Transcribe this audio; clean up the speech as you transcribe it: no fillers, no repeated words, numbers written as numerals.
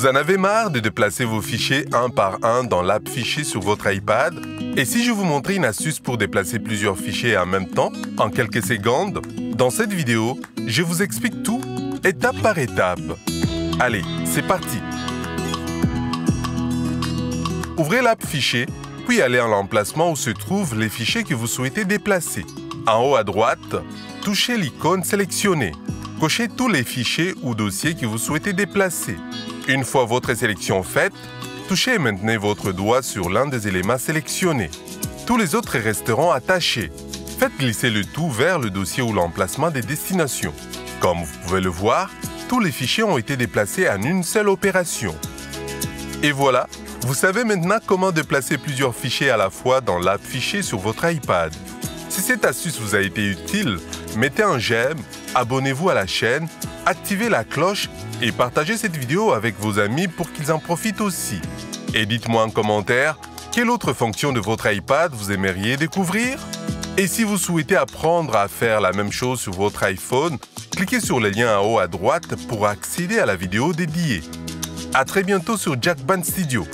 Vous en avez marre de déplacer vos fichiers un par un dans l'app Fichiers sur votre iPad? Et si je vous montrais une astuce pour déplacer plusieurs fichiers en même temps, en quelques secondes? Dans cette vidéo, je vous explique tout, étape par étape. Allez, c'est parti! Ouvrez l'app Fichiers, puis allez à l'emplacement où se trouvent les fichiers que vous souhaitez déplacer. En haut à droite, touchez l'icône sélectionnée. Cochez tous les fichiers ou dossiers que vous souhaitez déplacer. Une fois votre sélection faite, touchez et maintenez votre doigt sur l'un des éléments sélectionnés. Tous les autres resteront attachés. Faites glisser le tout vers le dossier ou l'emplacement des destinations. Comme vous pouvez le voir, tous les fichiers ont été déplacés en une seule opération. Et voilà, vous savez maintenant comment déplacer plusieurs fichiers à la fois dans l'app Fichiers sur votre iPad. Si cette astuce vous a été utile, mettez un j'aime, abonnez-vous à la chaîne, activez la cloche et partagez cette vidéo avec vos amis pour qu'ils en profitent aussi. Et dites-moi en commentaire, quelle autre fonction de votre iPad vous aimeriez découvrir? Et si vous souhaitez apprendre à faire la même chose sur votre iPhone, cliquez sur le lien en haut à droite pour accéder à la vidéo dédiée. À très bientôt sur Jack Band Studio.